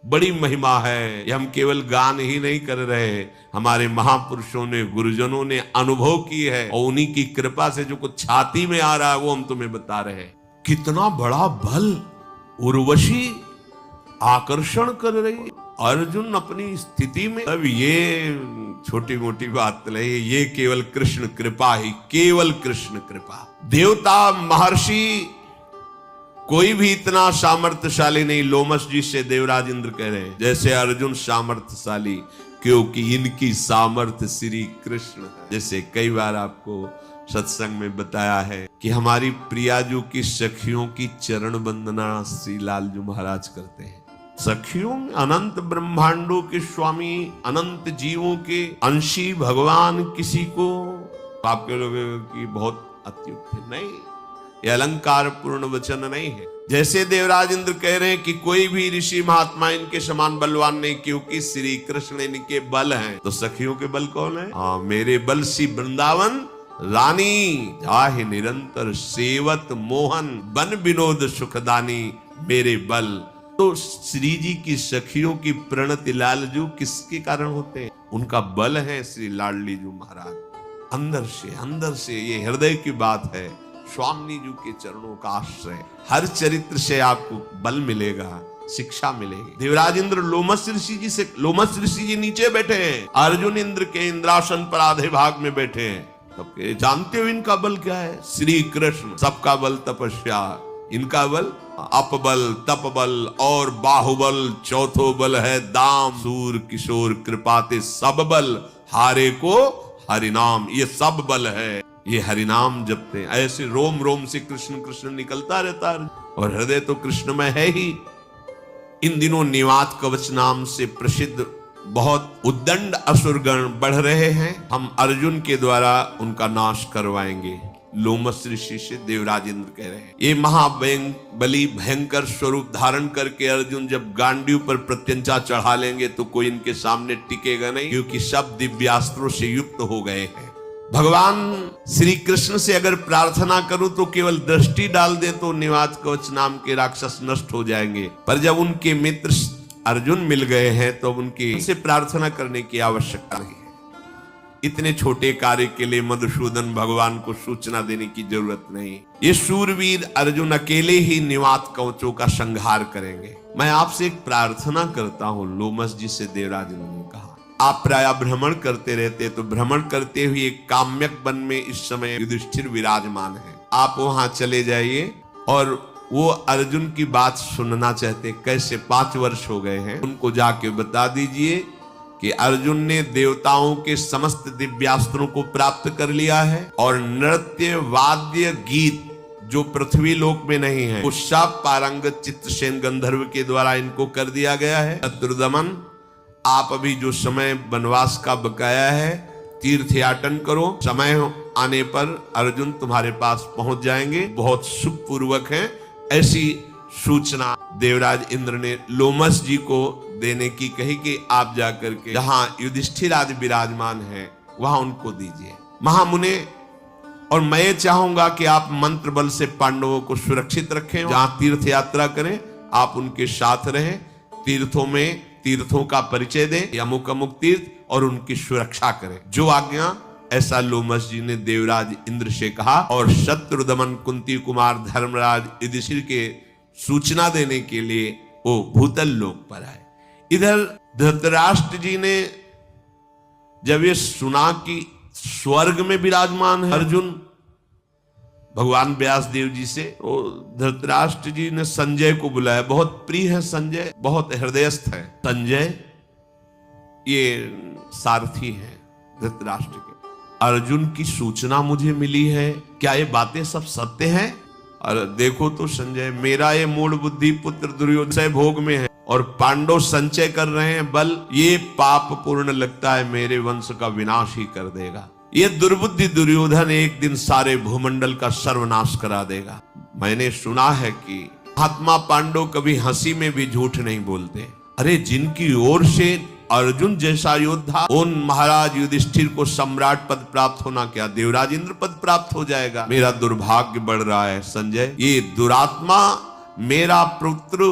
बड़ी महिमा है। ये हम केवल गान ही नहीं कर रहे, हमारे महापुरुषों ने, गुरुजनों ने अनुभव की है, और उन्हीं की कृपा से जो कुछ छाती में आ रहा है वो हम तुम्हें बता रहे हैं। कितना बड़ा बल, उर्वशी आकर्षण कर रही, अर्जुन अपनी स्थिति में। अब ये छोटी मोटी बात नहीं, ये केवल कृष्ण कृपा ही, केवल कृष्ण कृपा। देवता महर्षि कोई भी इतना सामर्थ्यशाली नहीं। लोमस जी से देवराज इंद्र कह रहे हैं जैसे अर्जुन सामर्थ्यशाली, क्योंकि इनकी सामर्थ्य श्री कृष्ण है। जैसे कई बार आपको सत्संग में बताया है कि हमारी प्रियाजू की सखियों की चरण वंदना श्री लालजू महाराज करते हैं। सखियों में अनंत ब्रह्मांडों के स्वामी, अनंत जीवों के अंशी भगवान किसी को, आपके लोगों की बहुत अत्युक्त है। नहीं, ये अलंकार पूर्ण वचन नहीं है। जैसे देवराज इंद्र कह रहे हैं कि कोई भी ऋषि महात्मा इनके समान बलवान नहीं, क्योंकि श्री कृष्ण इनके बल हैं। तो सखियों के बल कौन है? हाँ, मेरे बल सी वृंदावन रानी, जाहि निरंतर सेवत मोहन, बन विनोद सुखदानी, मेरे बल। तो श्री जी की सखियों की प्रणति लालजू किसके कारण होते हैं? उनका बल है श्री लाडली जू महाराज। अंदर से ये हृदय की बात है। स्वामी जी के चरणों का आश्रय, हर चरित्र से आपको बल मिलेगा, शिक्षा मिलेगी। देवराज इंद्र लोमस ऋषि जी नीचे बैठे हैं, अर्जुन इंद्र के इंद्रासन पर आधे भाग में बैठे हैं। तब जानते हो इनका बल क्या है? श्री कृष्ण। सबका बल तपस्या, इनका बल अपबल, तपबल और बाहुबल। चौथो बल है दाम, सूर किशोर कृपाते सब बल, हारे को हरिनाम। ये सब बल है, ये हरिनाम जपते हैं। ऐसे रोम रोम से कृष्ण कृष्ण निकलता रहता है, और हृदय तो कृष्णमय है ही। इन दिनों निवात कवच नाम से प्रसिद्ध बहुत उद्दंड असुरगण बढ़ रहे हैं। हम अर्जुन के द्वारा उनका नाश करवाएंगे। लोमस ऋषि से देवराज इंद्र कह रहे हैं। ये महाबली भयंकर स्वरूप धारण करके अर्जुन जब गांडीव पर प्रत्यंचा चढ़ा लेंगे तो कोई इनके सामने टिकेगा नहीं, क्योंकि सब दिव्यास्त्रों से युक्त हो गए हैं। भगवान श्री कृष्ण से अगर प्रार्थना करूं तो केवल दृष्टि डाल दे तो निवात कवच नाम के राक्षस नष्ट हो जाएंगे। पर जब उनके मित्र अर्जुन मिल गए हैं तो उनसे प्रार्थना करने की आवश्यकता नहीं है। इतने छोटे कार्य के लिए मधुसूदन भगवान को सूचना देने की जरूरत नहीं। ये शूरवीर अर्जुन अकेले ही निवात कवचों का संहार करेंगे। मैं आपसे एक प्रार्थना करता हूं, लोमस जी से देवराज ने कहा। आप प्राय भ्रमण करते रहते, तो भ्रमण करते हुए काम्यक वन में इस समय युधिष्ठिर विराजमान है। आप वहां चले जाइए, और वो अर्जुन की बात सुनना चाहते। कैसे? 5 वर्ष हो गए हैं, उनको जाके बता दीजिए कि अर्जुन ने देवताओं के समस्त दिव्यास्त्रों को प्राप्त कर लिया है, और नृत्य वाद्य गीत जो पृथ्वी लोक में नहीं है, वो सब पारंगत चित्रसेन गंधर्व के द्वारा इनको कर दिया गया है। शत्रुदमन, आप अभी जो समय वनवास का बकाया है, तीर्थयाटन करो। समय आने पर अर्जुन तुम्हारे पास पहुंच जाएंगे, बहुत सुखपूर्वक है। ऐसी सूचना देवराज इंद्र ने लोमस जी को देने की कही कि आप जाकर के जहां युधिष्ठिर आदि विराजमान है वहां उनको दीजिए। महामुने, और मैं चाहूंगा कि आप मंत्र बल से पांडवों को सुरक्षित रखें। जहां तीर्थ यात्रा करें आप उनके साथ रहें, तीर्थों का परिचय दें, अमुक अमुक तीर्थ, और उनकी सुरक्षा करें। जो आज्ञा, ऐसा लोमस जी ने देवराज इंद्र से कहा। और शत्रुदमन कुंती कुमार धर्मराज युधिष्ठिर के सूचना देने के लिए वो भूतल लोक पर आए। इधर धृतराष्ट्र जी ने जब ये सुना कि स्वर्ग में विराजमान है अर्जुन भगवान व्यास देव जी से, तो धृतराष्ट्र जी ने संजय को बुलाया। बहुत प्रिय है संजय, बहुत हृदयस्थ है संजय, ये सारथी है धृतराष्ट्र के। अर्जुन की सूचना मुझे मिली है, क्या ये बातें सब सत्य हैं? और देखो तो संजय, मेरा ये मूल बुद्धि पुत्र दुर्योधन भोग में है, और पांडव संचय कर रहे हैं बल। ये पाप पूर्ण लगता है, मेरे वंश का विनाश ही कर देगा। ये दुर्बुद्धि दुर्योधन एक दिन सारे भूमंडल का सर्वनाश करा देगा। मैंने सुना है कि महात्मा पांडव कभी हंसी में भी झूठ नहीं बोलते। अरे जिनकी ओर से अर्जुन जैसा योद्धा, उन महाराज युधिष्ठिर को सम्राट पद प्राप्त होना, क्या देवराज इंद्र पद प्राप्त हो जाएगा? मेरा दुर्भाग्य बढ़ रहा है संजय। ये दुरात्मा मेरा पुत्र